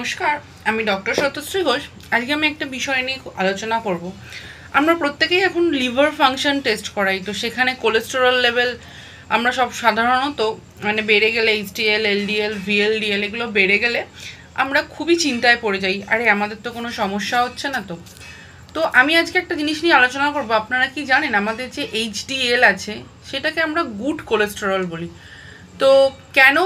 নমস্কার, আমি ডক্টর সত্যশ্রী ঘোষ। আজকে আমি একটা বিষয় নিয়ে আলোচনা করব। আমরা প্রত্যেকেই এখন লিভার ফাংশন টেস্ট করাই, তো সেখানে কোলেস্টেরল লেভেল আমরা সব সাধারণত মানে বেড়ে গেলে এইচডিএল, এলডিএল, ভিএলডিএল এগুলো বেড়ে গেলে আমরা খুবই চিন্তায় পড়ে যাই, আরে আমাদের তো কোনো সমস্যা হচ্ছে না। তো তো আমি আজকে একটা জিনিস নিয়ে আলোচনা করব। আপনারা কি জানেন আমাদের যে এইচডিএল আছে সেটাকে আমরা গুড কোলেস্টেরল বলি। তো কেন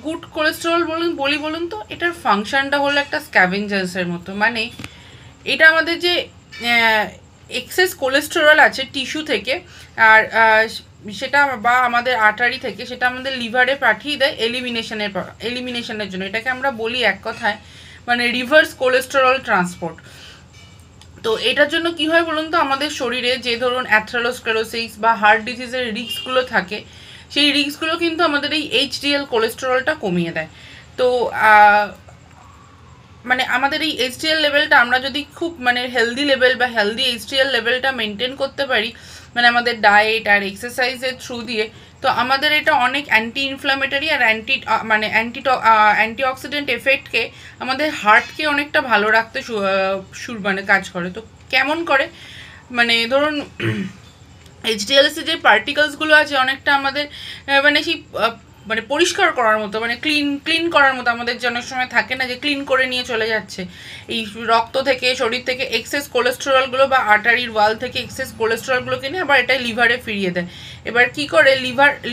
গুড কোলেস্টেরল বলুন তো, এটার ফাংশনটা হলো একটা স্ক্যাভেঞ্জার্সের মতো। মানে এটা আমাদের যে এক্সেস কোলেস্টেরল আছে টিস্যু থেকে, আর সেটা বা আমাদের আর্টারি থেকে, সেটা আমাদের লিভারে পাঠিয়ে দেয় এলিমিনেশনের জন্য। এটাকে আমরা বলি এক কথায় মানে রিভার্স কোলেস্টেরল ট্রান্সপোর্ট। তো এটার জন্য কি হয় বলুন তো, আমাদের শরীরে যে ধরুন অ্যাথেরোস্ক্লেরোসিস বা হার্ট ডিজিজের রিস্কগুলো থাকে, সেই রিস্কগুলো কিন্তু আমাদের এই এইচডিএল কোলেস্টেরলটা কমিয়ে দেয়। তো মানে আমাদের এই এইচডিএল লেভেলটা আমরা যদি খুব মানে হেলদি লেভেল বা হেলদি এইচডিএল লেভেলটা মেনটেন করতে পারি, মানে আমাদের ডায়েট আর এক্সারসাইজের থ্রু দিয়ে, তো আমাদের এটা অনেক অ্যান্টি ইনফ্ল্যামেটারি আর অ্যান্টিঅক্সিডেন্ট এফেক্টকে, আমাদের হার্টকে অনেকটা ভালো রাখতে মানে কাজ করে। তো কেমন করে, মানে ধরুন এইচডিএলসি যে পার্টিকেলসগুলো আছে অনেকটা আমাদের মানে সেই মানে পরিষ্কার করার মতো, মানে ক্লিন করার মতো আমাদের যে অনেক সময় থাকে না যে ক্লিন করে নিয়ে চলে যাচ্ছে এই রক্ত থেকে, শরীর থেকে এক্সেস কোলেস্টেরলগুলো বা আর্টারির ওয়াল থেকে এক্সেস কোলেস্টেরলগুলোকে নিয়ে আবার এটা লিভারে ফিরিয়ে দেয়। এবার কি করে,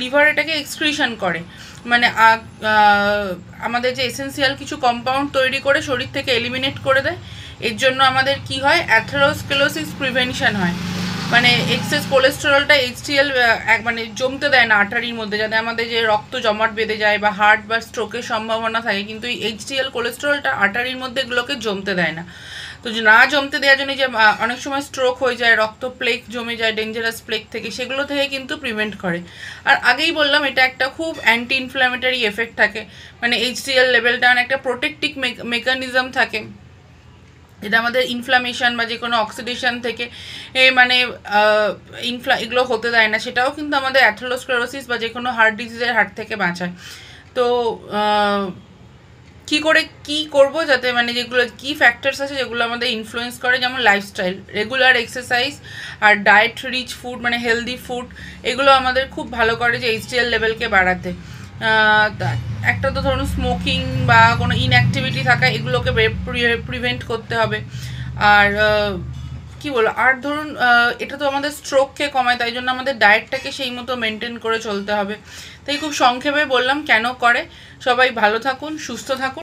লিভার এটাকে এক্সক্রিশন করে, মানে আমাদের যে এসেন্সিয়াল কিছু কম্পাউন্ড তৈরি করে শরীর থেকে এলিমিনেট করে দেয়। এর জন্য আমাদের কি হয়, অ্যাথেরোস্ক্লেরোসিস প্রিভেনশন হয়। মানে এক্সেস কোলেস্টেরলটা এইচডিএল মানে জমতে দেয় না আর্টারির মধ্যে, যাতে আমাদের যে রক্ত জমাট বেঁধে যায় বা হার্ট বা স্ট্রোকের সম্ভাবনা থাকে, কিন্তু এই এইচডিএল কোলেস্টেরলটা আর্টারির মধ্যে এগুলোকে জমতে দেয় না। তো না জমতে দেওয়ার জন্য যে অনেক সময় স্ট্রোক হয়ে যায়, রক্ত প্লেক জমে যায় ডেঞ্জারাস প্লেক থেকে, সেগুলো থেকে কিন্তু প্রিভেন্ট করে। আর আগেই বললাম এটা একটা খুব অ্যান্টি ইনফ্ল্যামেটারি এফেক্ট থাকে, মানে এইচডিএল লেভেলটা একটা প্রোটেক্টিভ মেকানিজম থাকে, এটা আমাদের ইনফ্লামেশন বা যে কোনো অক্সিডেশন থেকে মানে এগুলো হতে দেয় না। সেটাও কিন্তু আমাদের অ্যাথেরোস্ক্লেরোসিস বা যে কোনো হার্ট ডিজিজের হার্ট থেকে বাঁচায়। তো কি করব যাতে মানে যেগুলো কি ফ্যাক্টরস আছে যেগুলো আমাদের ইনফ্লুয়েন্স করে, যেমন লাইফস্টাইল, রেগুলার এক্সারসাইজ আর ডায়েট রিচ ফুড, মানে হেলদি ফুড, এগুলো আমাদের খুব ভালো করে যে এইচডিএল লেভেলকে বাড়াতে। একটা তো ধরুন স্মোকিং বা কোনো ইনঅ্যাক্টিভিটি থাকা, এগুলোকে প্রিভেন্ট করতে হবে। আর কি বলবো, আর ধরুন এটা তো আমাদের স্ট্রোককে কমায়, তাই জন্য আমাদের ডায়েটটাকে সেই মতো মেনটেন করে চলতে হবে। তাই খুব সংক্ষেপে বললাম কেন করে। সবাই ভালো থাকুন, সুস্থ থাকুন।